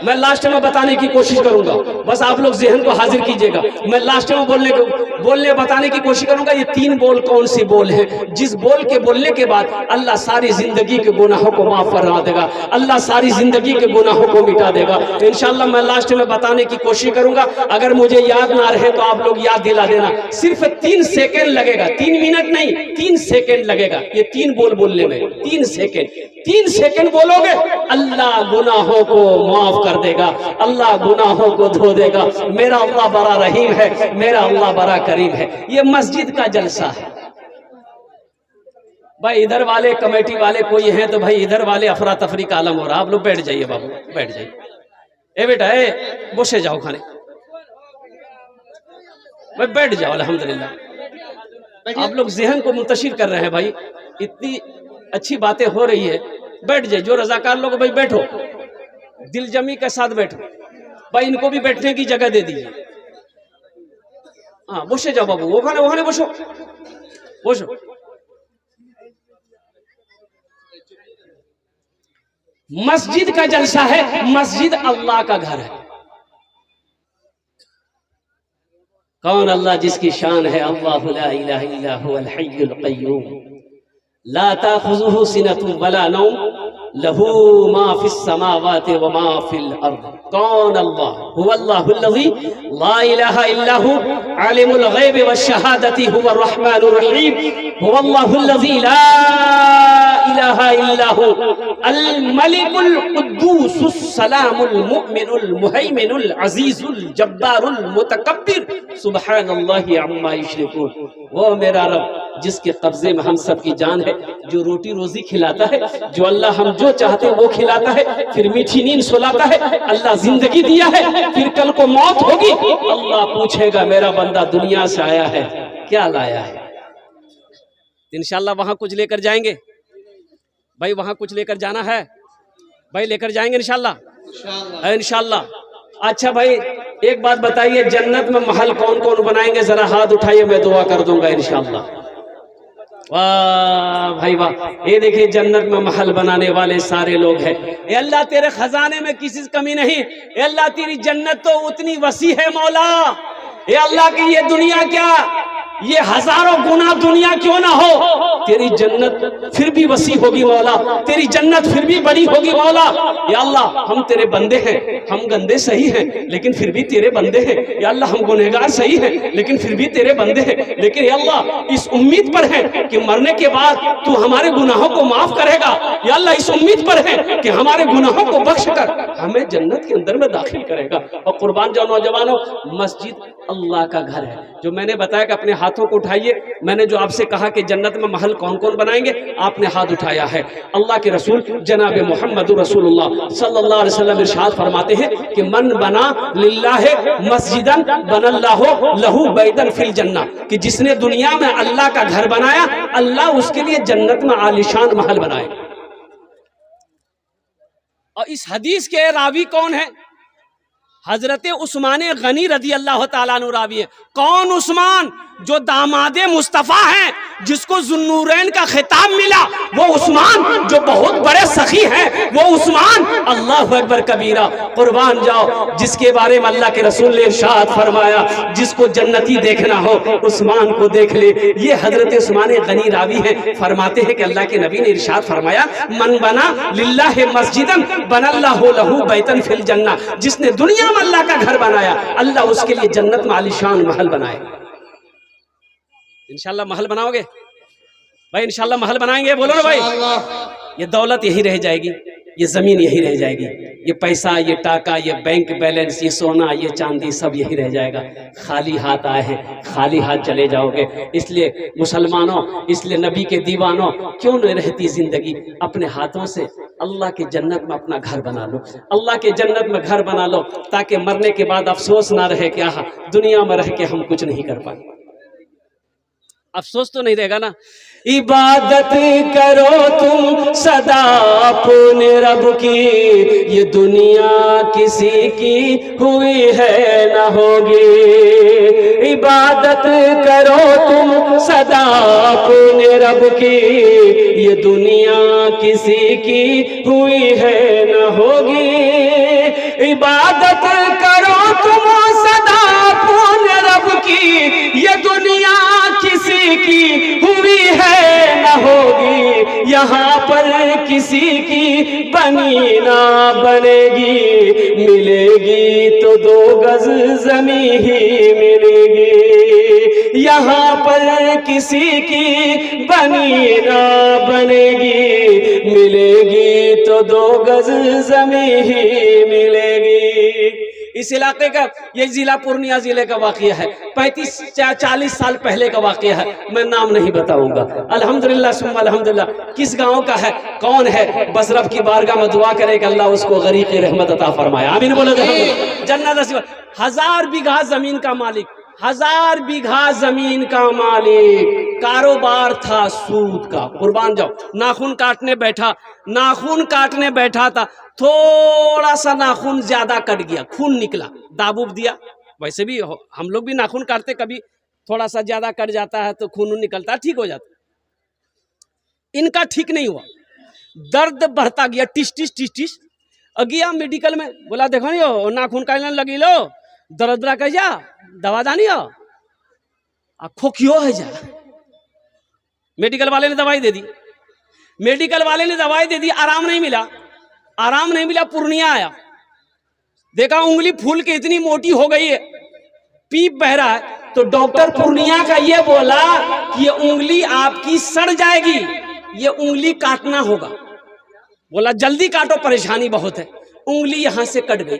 मैं लास्ट में बताने की कोशिश करूंगा, बस आप लोग ज़हन को हाजिर कीजिएगा। मैं लास्ट में बोलने बताने की कोशिश करूंगा ये 3 बोल कौन सी बोल है, जिस बोल के बोलने के बाद अल्लाह सारी जिंदगी के गुनाहों को माफ फरमा देगा, अल्लाह सारी जिंदगी के गुनाहों को मिटा देगा। इंशाअल्लाह मैं लास्ट में बताने की कोशिश करूंगा। अगर मुझे याद ना रहे तो आप लोग याद दिला देना। सिर्फ 3 सेकेंड लगेगा, 3 मिनट नहीं, 3 सेकेंड लगेगा ये 3 बोल बोलने में। 3 सेकेंड, 3 सेकेंड बोलोगे, अल्लाह गुनाहों को माफ कर देगा, अल्लाह गुनाहों को धो देगा। मेरा अल्लाह बड़ा रहीम है, मेरा अल्लाह बड़ा करीम है। ये मस्जिद का जलसा है। भाई इधर वाले कमेटी वाले कोई हैं तो भाई इधर वाले अफरा तफरी का आलम हो रहा। आप लोग बैठ जाइए बाबू, बैठ जाइए। ए बेटा, ए बोसे जाओ खाने, भाई बैठ जाओ। अल्हम्दुलिल्लाह आप लोग ज़हन को मुंतशिर कर रहे हैं भाई, इतनी अच्छी बातें हो रही है। बैठ जाइए, जो रजाकार लोग भाई बैठो, दिल जमी के साथ बैठो भाई। इनको भी बैठने की जगह दे दीजिए। हाँ बसे जाओ बाबू, ওখানে বসো বসো। मस्जिद का जलसा है। मस्जिद अल्लाह का घर है। कौन अल्लाह जिसकी शान है, अल्लाहु ला इलाहा इल्ला हुवल हय्युल क़य्यूम ला ताखुजुहु सिनतुन वला नौम लहू मा फिस समावाति व मा फिल अर्द। कौन अल्लाह? हुवल्लाहुल्लज़ी ला इलाहा इल्ला हु आलिमुल गैबि वश शहादति हुवर रहमानुर रहीम। हुवल्लाहुल्लज़ी ला इलाहा इल्ला हु अल मलिकुल कुद्दूसुस सलामुल मुमिनुल मुहैमिनुल अजीजुल जब्बारुल मुतकब्बिर सुब्हानल्लाहि अम्मा युश्रिकून। वो मेरा रब जिसके कब्जे में हम सब की जान है, जो रोटी रोजी खिलाता है, जो अल्लाह हम जो चाहते हैं वो खिलाता है, फिर मीठी नींद सुलाता है। अल्लाह जिंदगी दिया है, फिर कल को मौत होगी। अल्लाह पूछेगा मेरा बंदा दुनिया से आया है क्या लाया है? इंशाल्लाह वहां कुछ लेकर जाएंगे भाई, वहां कुछ लेकर जाना है भाई, लेकर जाएंगे इंशाल्लाह इंशाल्लाह। अच्छा भाई एक बात बताइए, जन्नत में महल कौन कौन बनाएंगे? जरा हाथ उठाइए, मैं दुआ कर दूंगा इंशाल्लाह। वाह भाई वाह, ये देखिए जन्नत में महल बनाने वाले सारे लोग हैं। ए अल्लाह तेरे खजाने में किसी कमी नहीं। ए अल्लाह तेरी जन्नत तो उतनी वसी है मौला। ए अल्लाह की ये दुनिया क्या, ये हजारों गुना दुनिया क्यों ना हो, तेरी जन्नत फिर भी वसी होगी मौला, तेरी जन्नत फिर भी बड़ी होगी मौला। या अल्लाह हम तेरे बंदे हैं, हम गंदे सही हैं लेकिन फिर भी तेरे बंदे हैं। या अल्लाह हम गुनहगार सही हैं लेकिन फिर भी तेरे बंदे हैं। लेकिन या अल्लाह इस उम्मीद पर है कि मरने के बाद तू हमारे गुनाहों को माफ करेगा। या अल्लाह इस उम्मीद पर है कि हमारे गुनाहों को बख्श कर हमें जन्नत के अंदर में दाखिल करेगा। और कुर्बान जाओ नौजवानों, मस्जिद अल्लाह का घर है। जो मैंने बताया कि अपने हाथों को उठाइए, मैंने जो आपसे कहा कि जन्नत में महल कौन कौन बनाएंगे, आपने हाथ उठाया है। अल्लाह के रसूल जनाब मोहम्मद रसूलुल्लाह सल्लल्लाहु अलैहि वसल्लम इरशाद फरमाते हैं कि मन बना लिल्लाह मस्जिदन बनल्लाहु लहू बैतन फिल जन्ना, कि जिसने दुनिया में अल्लाह का घर बनाया, अल्लाह उसके लिए जन्नत में आलिशान महल बनाए। और इस हदीस के रावी कौन है? हजरत उस्मान गनी रदी अल्लाह ताला अन्हु रावी है। कौन उस्मान? जो दामादे मुस्तफ़ा हैं, जिसको जुन्नूरैन का खिताब मिला, वो उस्मान जो बहुत बड़े सखी हैं, वो उस्मान। अल्लाहु अकबर कबीरा। कुर्बान जाओ, जिसके बारे में अल्लाह के रसूल ने इरशाद फरमाया जिसको जन्नती देखना हो उस्मान को देख ले। ये हजरत उस्मान गनी रावी हैं, फरमाते हैं कि अल्लाह के नबी ने इरशाद फरमाया मन बना लिल्लाह मस्जिदन बनल्लाहु लहू बैतन फिल जन्ना, जिसने दुनिया में अल्लाह का घर बनाया, अल्लाह उसके लिए जन्नत में आलिशान महल बनाए। इंशाल्लाह महल बनाओगे भाई? इंशाल्लाह महल बनाएंगे, बोलो ना भाई। ये दौलत यही रह जाएगी, ये जमीन यही रह जाएगी, ये पैसा, ये टाका, ये बैंक बैलेंस, ये सोना, ये चांदी सब यही रह जाएगा। खाली हाथ आए हैं, खाली हाथ चले जाओगे। इसलिए मुसलमानों, इसलिए नबी के दीवानों, क्यों नहीं रहती जिंदगी? अपने हाथों से अल्लाह के जन्नत में अपना घर बना लो, अल्लाह के जन्नत में घर बना लो, ताकि मरने के बाद अफसोस ना रहे कि आहा दुनिया में रह के हम कुछ नहीं कर पाए। अफसोस तो नहीं रहेगा ना। इबादत करो तुम सदा अपने रब की, ये दुनिया किसी की हुई है न होगी। इबादत करो तुम सदा अपने रब की, ये दुनिया किसी की हुई है न होगी। इबादत करो तुम सदा अपने रब की, ये दुनिया किसी की हुई है न होगी। यहाँ पर किसी की बनी ना बनेगी, मिलेगी तो 2 गज जमी ही मिलेगी। यहाँ पर किसी की बनी ना बनेगी, मिलेगी तो 2 गज जमी ही मिलेगी। इस इलाके का, ये जिला पूर्णिया जिले का वाकया है, 35-40 साल पहले का वाकया है, मैं नाम नहीं बताऊंगा। अल्हम्दुलिल्लाह सुम्मा अल्हम्दुलिल्लाह। किस गांव का है, कौन है, बस रब की बारगाह में दुआ करे कि अल्लाह उसको गरीक़ रहमत अता फरमाए। आमीन बोलो जन्नत नसीब। 1000 बीघा जमीन का मालिक, 1000 बीघा जमीन का मालिक, कारोबार था सूद का। कुर्बान जाओ, नाखून काटने बैठा, नाखून काटने बैठा था, थोड़ा सा नाखून ज्यादा कट गया, खून निकला, दाबूब दिया। वैसे भी हम लोग भी नाखून काटते, कभी थोड़ा सा ज्यादा कट जाता है तो खून निकलता है, ठीक हो जाता। इनका ठीक नहीं हुआ, दर्द बढ़ता गया, टिस टिस टिस टिस। गया मेडिकल में, बोला देखो नहीं हो नाखून काटने लगी लो, दर्द कह जा, दवा दानी हो, खोखियो है जा। मेडिकल वाले ने दवाई दे दी, मेडिकल वाले ने दवाई दे दी, आराम नहीं मिला, आराम नहीं मिला, पूर्णिया आया, देखा उंगली फूल के इतनी मोटी हो गई है, पीप बह रहा है, तो डॉक्टर पूर्णिया का ये बोला कि ये उंगली आपकी सड़ जाएगी, ये उंगली काटना होगा। बोला जल्दी काटो, परेशानी बहुत है। उंगली यहां से कट गई,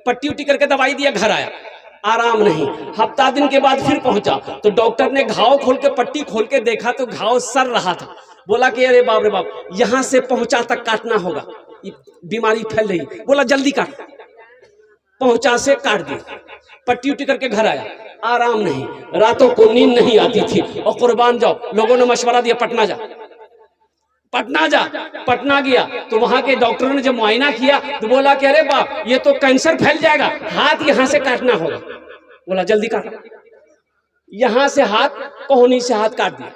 पट्टी उट्टी करके दवाई दिया, घर आया, आराम नहीं। हफ्ता दिन के बाद फिर पहुंचा तो डॉक्टर ने घाव खोल के, पट्टी खोल के देखा तो घाव सड़ रहा था। बोला कि अरे बाप रे बाप, यहां से पहुंचा तक काटना होगा, बीमारी फैल रही। बोला जल्दी काट, पहुंचा से काट दिया, पट्टी उट्टी करके घर आया, आराम नहीं, रातों को नींद नहीं आती थी। और कुर्बान जाओ, लोगों ने मशवरा दिया पटना जा, पटना जा। पटना गया तो वहां के डॉक्टरों ने जब मुआयना किया तो बोला कि अरे बाप, ये तो कैंसर फैल जाएगा, हाथ यहां से काटना होगा। बोला जल्दी काट, यहां से हाथ, कोहनी से हाथ काट दिया,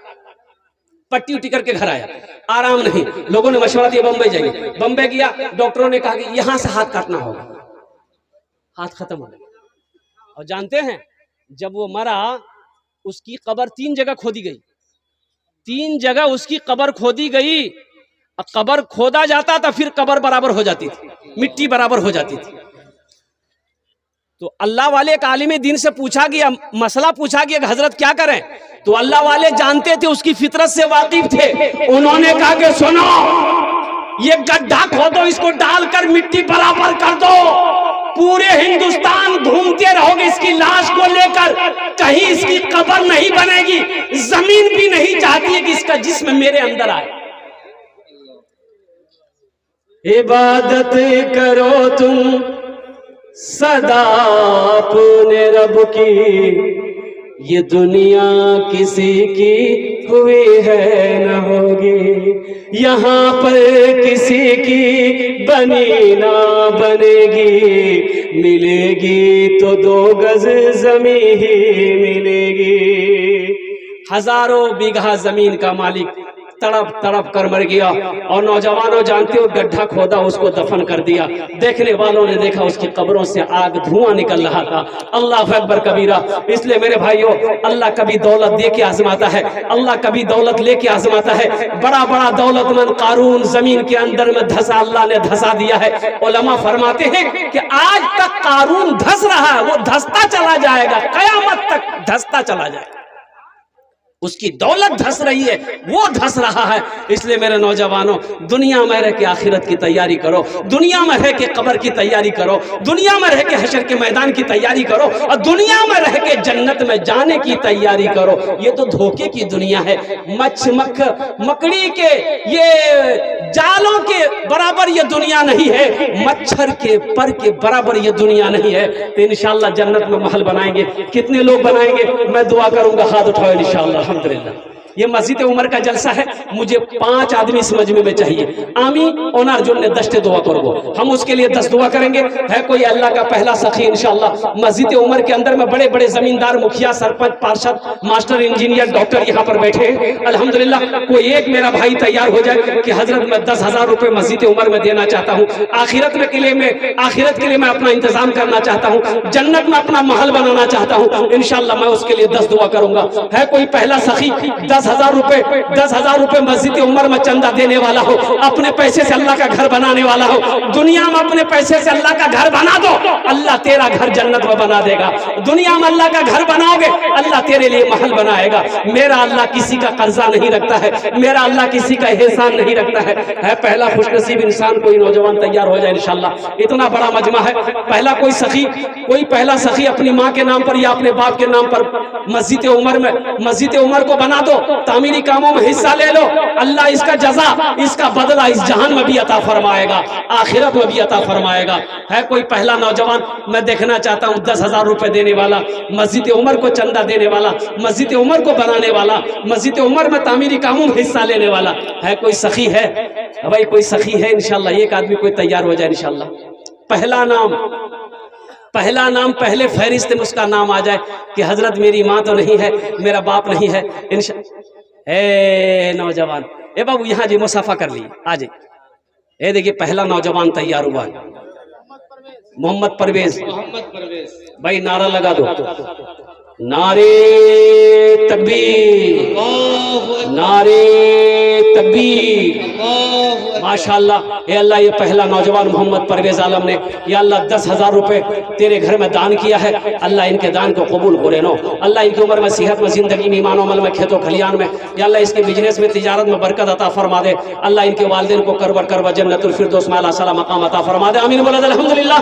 पट्टी उट्टी करके घर आया, आराम नहीं। लोगों ने मशवरा दिया बम्बई जाइए, बम्बई गया, डॉक्टरों ने कहा कि यहां से हाथ काटना होगा, हाथ खत्म हो गया। और जानते हैं जब वो मरा, उसकी कब्र 3 जगह खोदी गई, 3 जगह उसकी कब्र खोदी गई। कब्र खोदा जाता था फिर कब्र बराबर हो जाती थी, मिट्टी बराबर हो जाती थी। तो अल्लाह वाले एक आलिम दीन से पूछा गया, मसला पूछा गया, हजरत क्या करें? तो अल्लाह वाले जानते थे, उसकी फितरत से वाकिफ थे। उन्होंने कहा कि सुनो, ये गड्ढा खोदो, इसको डालकर मिट्टी बराबर कर दो, पूरे हिंदुस्तान घूमते रहोगे इसकी लाश को लेकर, कहीं इसकी कब्र नहीं बनेगी। जमीन भी नहीं चाहती है कि इसका जिस्म मेरे अंदर आए। इबादत करो तुम सदा अपने रब की, ये दुनिया किसी की हुई है न होगी, यहाँ पर किसी की बनी ना बनेगी, मिलेगी तो 2 गज जमीन ही मिलेगी। हजारों बीघा जमीन का मालिक तड़प तड़प कर मर गया, और नौजवानों जानते हो गड्ढा खोदा, उसको दफन कर दिया। देखने वालों ने देखा उसकी कब्रों से आग धुआं निकल रहा था। अल्लाह अकबर कबीरा। इसलिए मेरे भाइयों, अल्लाह कभी दौलत दे के आजमाता है, अल्लाह कभी दौलत लेके आजमाता है। बड़ा बड़ा दौलतमंद कारून जमीन के अंदर में धंसा, अल्लाह ने धंसा दिया है। उलमा फरमाते हैं कि आज तक कारून धंस रहा है, वो धंसता चला जाएगा, कयामत तक धंसता चला जाएगा। उसकी दौलत धंस रही है, वो धंस रहा है। इसलिए मेरे नौजवानों, दुनिया में रह के आखिरत की तैयारी करो, दुनिया में रह के कब्र की तैयारी करो, दुनिया में रह के हशर के मैदान की तैयारी करो, और दुनिया में रह के जन्नत में जाने की तैयारी करो। ये तो धोखे की दुनिया है, मकड़ी के ये जालों के बराबर ये दुनिया नहीं है, मच्छर के पर के बराबर ये दुनिया नहीं है। तो इंशाअल्लाह जन्नत में महल बनाएंगे। कितने लोग बनाएंगे? मैं दुआ करूंगा, हाथ उठाओ इंशाअल्लाह। अल्हम्दुलिल्लाह। ये मस्जिद उमर का जलसा है, मुझे 5 आदमी इस मजमे में चाहिए। आमी ओनार जो ने 10 दुआ करो, हम उसके लिए 10 दुआ करेंगे। है कोई अल्लाह का पहला सखी इंशाअल्लाह मस्जिद उमर के अंदर में बड़े बड़े जमींदार, मुखिया, सरपंच, पार्षद, मास्टर, इंजीनियर, डॉक्टर यहाँ पर बैठे हैं। अल्हम्दुलिल्लाह कोई एक मेरा भाई तैयार हो जाए कि हजरत मैं 10,000 रुपए मस्जिद उमर में देना चाहता हूँ, आखिरत के लिए मैं अपना इंतजाम करना चाहता हूँ, जन्नत में अपना महल बनाना चाहता हूँ। इंशाअल्लाह मैं उसके लिए 10 दुआ करूंगा। है कोई पहला सखी 10,000 रुपए मस्जिद उमर में चंदा देने वाला हो, अपने पैसे से अल्लाह का घर बनाने वाला हो? दुनिया में अपने पैसे से अल्लाह का घर बना दो, अल्लाह तेरा घर जन्नत में बना देगा। दुनिया में अल्लाह का घर बनाओगे, अल्लाह तेरे लिए महल बनाएगा। मेरा अल्लाह किसी का कर्जा नहीं रखता है, मेरा अल्लाह किसी का एहसान नहीं रखता है। पहला खुशनसीब इंसान कोई नौजवान तैयार हो जाए इंशाअल्लाह। इतना बड़ा मजमा है। पहला पहला सखी अपनी माँ के नाम पर या अपने बाप के नाम पर मस्जिद उमर को बना दो, तामीरी कामों में हिस्सा ले लो। अल्लाह इसका जजा, इसका बदला इस जहान में भी अता फरमाएगा, आखिरत में भी अता फरमाएगा। है कोई पहला नौजवान, मैं देखना चाहता हूँ 10,000 रुपए देने वाला, मस्जिद उमर को चंदा देने वाला, मस्जिद उमर को बनाने वाला, मस्जिद उमर में तामीरी कामों में हिस्सा लेने वाला। है कोई सखी है? भाई कोई सखी है इंशाअल्लाह? एक आदमी कोई तैयार हो जाए इंशाअल्लाह। पहला नाम पहले फहरिस्त में उसका नाम आ जाए कि हजरत मेरी माँ तो नहीं है, मेरा बाप नहीं है। नौजवान, ए बाबू यहाँ जी मुसाफा कर ली, आ जाइए। ये देखिए पहला नौजवान तैयार हुआ, मोहम्मद परवेज। भाई नारा लगा दो, नारे तकबीर, नारे तकबीर। माशाअल्लाह, ये अल्लाह, ये पहला नौजवान मोहम्मद परवेज आलम ने या अल्लाह 10,000 रुपए तेरे घर में दान किया है। अल्लाह इनके दान को कबूल करे नो। अल्लाह इनकी उम्र में, सेहत में, जिंदगी में, ईमान अमल में, खेतों खलियान में, या अल्लाह इसके बिजनेस में, तिजारत में बरकत अता फरमा दे। अल्लाह इनके वालिदैन को करबर करबर जन्नतुल फिरदौस में आला साला मकाम अता फरमा दे। आमीन बोलो अल्हम्दुलिल्लाह।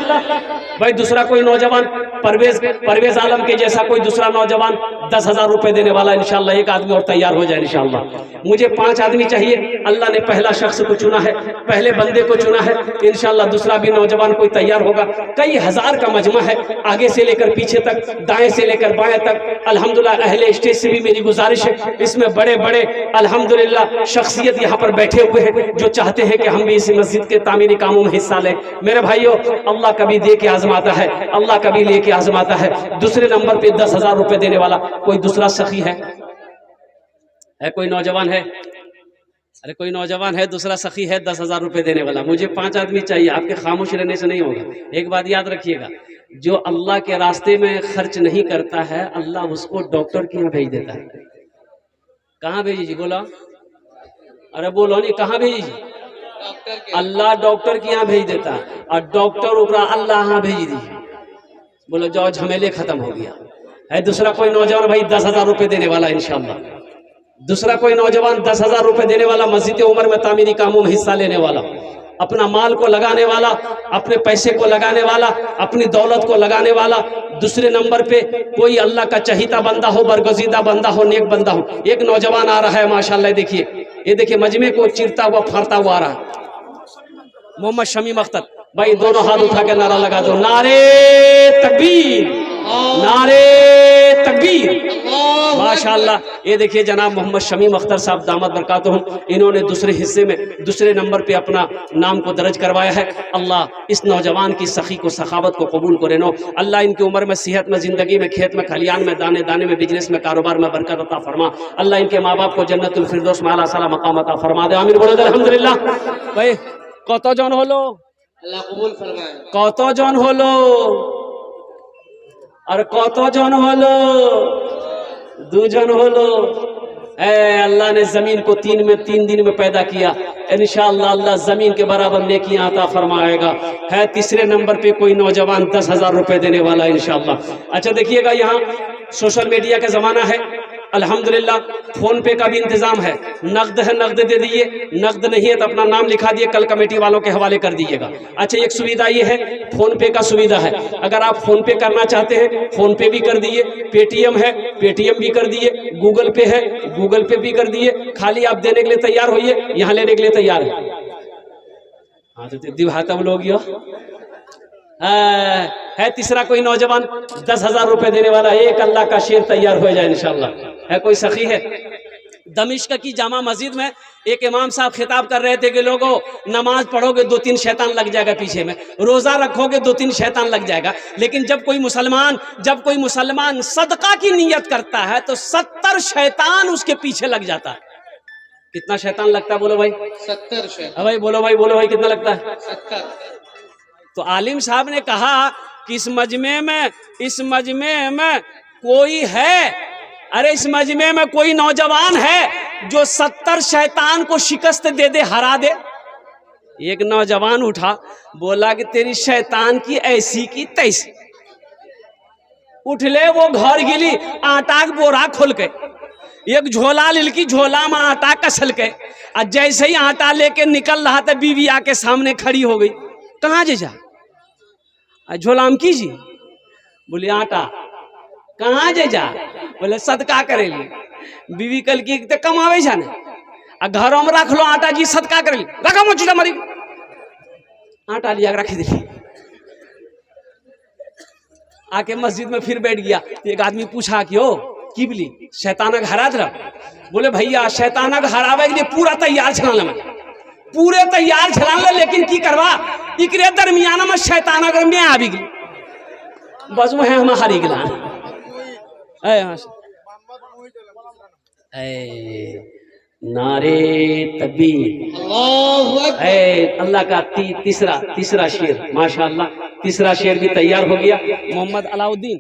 भाई दूसरा कोई नौजवान परवेज आलम के जैसा कोई दूसरा नौजवान 10,000 रुपए देने वाला इंशाल्लाह, एक आदमी और तैयार हो जाए इंशाल्लाह। मुझे 5 आदमी चाहिए। अल्लाह ने पहला शख्स को चुना है, पहले बंदे को चुना है। इंशाल्लाह दूसरा भी नौजवान कोई तैयार होगा। कई हजार का मजमा है, आगे से लेकर पीछे तक, दाएं से लेकर बाएं तक। अल्हम्दुलिल्लाह अहले स्टेज से भी मेरी गुजारिश है, इसमें बड़े बड़े अल्हम्दुलिल्लाह शख्सियत यहाँ पर बैठे हुए हैं जो चाहते हैं कि हम भी इस मस्जिद के तामीरी कामों में हिस्सा लें। मेरे भाइयों, अल्लाह कभी दे के आजमाता है, अल्लाह कभी लेके आजमाता है। दूसरे नंबर पे 10,000 रुपए देने वाला कोई दूसरा सखी है कोई नौजवान है? अरे कोई नौजवान है, दूसरा सखी है 10,000 रुपए देने वाला। मुझे 5 आदमी चाहिए। आपके खामोश रहने से नहीं होगा। एक बात याद रखिएगा, जो अल्लाह के रास्ते में खर्च नहीं करता है, अल्लाह उसको डॉक्टर के यहाँ भेज देता है। कहाँ भेजी जी? बोला, अरे बोलो नहीं, कहाँ भेजी जी? अल्लाह डॉक्टर के यहाँ भेज देता है, और डॉक्टर उपरा अल्लाह यहाँ भेज दी। बोलो जाओ, झमेले खत्म हो गया है। दूसरा कोई नौजवान भाई 10,000 रुपए देने वाला इंशाल्लाह। दूसरा कोई नौजवान 10,000 रुपए देने वाला, मस्जिद उमर में तामीरी कामों में हिस्सा लेने वाला, अपना माल को लगाने वाला, अपने पैसे को लगाने वाला, अपनी दौलत को लगाने वाला। दूसरे नंबर पे कोई अल्लाह का चहीता बंदा हो, बरगजीदा बंदा हो, नेक बंदा हो। एक नौजवान आ रहा है माशाल्लाह, देखिए, ये देखिए मजमे को चीरता हुआ फाड़ता हुआ आ रहा है, मोहम्मद शमीम अख्तर भाई। दोनों हाथ उठा के नारा लगा दो, नारे तकबीर, नारे तकबीर। माशाअल्लाह, ये देखिए जनाब मोहम्मद शमीम अख्तर साहब दामद बरकातुहुम, इन्होंने दूसरे हिस्से में दूसरे नंबर पे अपना नाम को दर्ज करवाया है। अल्लाह इस नौजवान की सखी को, सखावत को कबूल करे नो। अल्लाह इनकी उम्र में, सेहत में, जिंदगी में, खेत में, खलियान में, दाने दाने में, बिजनेस में, कारोबार में बरकत अता फरमा। अल्लाह इनके माँ बाप को जन्नतुल फिरदौस में आला साला मकाम अता फरमा दे। आमीन बोलो अल्हम्दुलिल्लाह। भाई कत जन हलो? अल्लाह कबूल फरमाए। कत जन हलो? और कत जन हलो? 2 जन हलो। अल्लाह ने जमीन को 3 दिन में पैदा किया। इंशाअल्लाह अल्लाह जमीन के बराबर नेकियां अता फरमाएगा। है तीसरे नंबर पे कोई नौजवान 10,000 रुपए देने वाला इंशाअल्लाह। अच्छा देखिएगा, यहाँ सोशल मीडिया का जमाना है, अल्हम्दुलिल्लाह फोन पे का भी इंतजाम है। नकद है, नकद दे दिए, नकद नहीं है तो अपना नाम लिखा दिए, कल कमेटी वालों के हवाले कर दीजिएगा। अच्छा एक सुविधा ये है, फोन पे का सुविधा है। अगर आप फोन पे करना चाहते हैं, फोन पे भी कर दिए, पेटीएम है, पेटीएम भी कर दिए, गूगल पे है, गूगल पे भी कर दिए। खाली आप देने के लिए तैयार होइए, यहाँ लेने के लिए तैयार है। हाँ तो दिवाता लोग है। तीसरा कोई नौजवान 10,000 रुपए देने वाला, एक अल्लाह का शेर तैयार हो जाए इंशाल्लाह। है कोई सखी है? दमिश्क की जामा मस्जिद में एक इमाम साहब खिताब कर रहे थे कि लोगों, नमाज पढ़ोगे 2-3 शैतान लग जाएगा पीछे में, रोजा रखोगे 2-3 शैतान लग जाएगा। लेकिन जब कोई मुसलमान सदका की नियत करता है तो 70 शैतान उसके पीछे लग जाता है। कितना शैतान लगता है? बोलो भाई 70 शैतान। भाई बोलो भाई कितना लगता है? 70। तो आलिम साहब ने कहा कि इस मजमे में कोई है, अरे इस मजमे में कोई नौजवान है जो 70 शैतान को शिकस्त दे दे, हरा दे। एक नौजवान उठा, बोला कि तेरी शैतान की ऐसी की तैसी। उठले वो घर गिली, आटा का बोरा खोल के एक झोला लिलकी, झोला में आटा कसल के, और जैसे ही आटा लेके निकल रहा था, बीवी आके सामने खड़ी हो गई। कहाँ जा? झोला में कीजिए। बोले आटा। कहाँ जा? बोले सदका करेली। बीवी कल की तो कमावे जाने, आ घरों में रख लो आटा जी, सदका करेली। रखा मोचुटा मरी, आटा लिया रख दी। आके मस्जिद में फिर बैठ गया। तो एक आदमी पूछा कि ओ किबली शैतानक हरा था? बोले भैया शैतानक हरावे के लिए पूरा तैयार छलाने में, पूरे तैयार छलाने, लेकिन की करवा इकरे दरमियाना में शैतानक में आ भी गई। बस वो है हम हारी गिला। नारे तकबीर, अल्लाह का तीसरा शेर, माशाअल्लाह तीसरा शेर भी तैयार हो गया। मोहम्मद अलाउद्दीन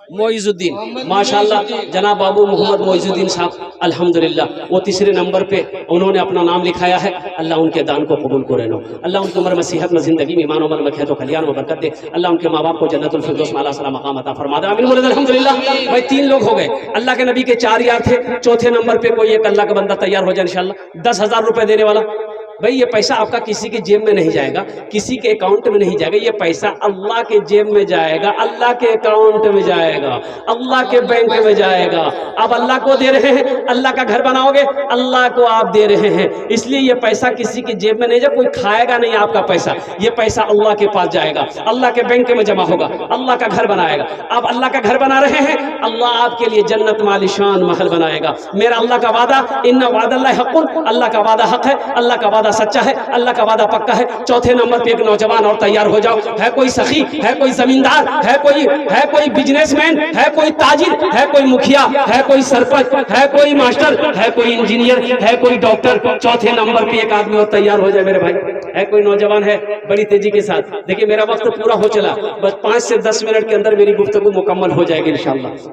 मोइजुद्दीन, माशाल्लाह जनाब बाबू मोहम्मद मोइजुद्दीन साहब अल्हम्दुलिल्लाह वो तीसरे नंबर पे उन्होंने अपना नाम लिखाया है। अल्लाह उनके दान को कबूल करे नो, अल्लाह उनकी उम्र में सेहत में जिंदगी में ईमान उमर में खैर कल्याण में बरकत दे, अल्लाह उनके माँ बाप को जन्नतुल फिरदौस में आला सला मकाम अता फरमा दे। आमीन बोले अल्हम्दुलिल्लाह। भाई 3 लोग हो गए, अल्लाह के नबी के 4 यार थे, चौथे नंबर पे कोई एक अल्लाह का बंदा तैयार हो जाए इंशाल्लाह 10,000 रुपए देने वाला। भाई ये पैसा आपका किसी की जेब में नहीं जाएगा, किसी के अकाउंट में नहीं जाएगा, ये पैसा अल्लाह के जेब में जाएगा, अल्लाह के अकाउंट में जाएगा, अल्लाह के बैंक में जाएगा। आप अल्लाह को दे रहे हैं, अल्लाह का घर बनाओगे, अल्लाह को आप दे रहे हैं, इसलिए ये पैसा किसी की जेब में नहीं जाएगा, कोई खाएगा नहीं आपका पैसा, ये पैसा अल्लाह के पास जाएगा, अल्लाह के बैंक में जमा होगा, अल्लाह का घर बनाएगा। आप अल्लाह का घर बना रहे हैं, अल्लाह आपके लिए जन्नत में आलीशान महल बनाएगा। मेरा अल्लाह का वादा, इन्ना वादल्लाहि हक़्क़ुन, अल्लाह का वादा हक है, अल्लाह का वादा सच्चा है, अल्लाह का वादा पक्का है। चौथे नंबर पे एक नौजवान और तैयार हो जाओ, है कोई सखी, है कोई जमींदार, है कोई बिजनेसमैन, है कोई ताजिर, है कोई मुखिया, है कोई सरपंच, है कोई मास्टर, है कोई इंजीनियर, है कोई डॉक्टर, चौथे नंबर पे एक आदमी और तैयार हो जाए मेरे भाई। है कोई नौजवान है बड़ी तेजी के साथ। देखिए मेरा वक्त पूरा हो चला, बस 5 से 10 मिनट के अंदर मेरी गुफ्तगू मुकम्मल हो जाएगी इंशाअल्लाह।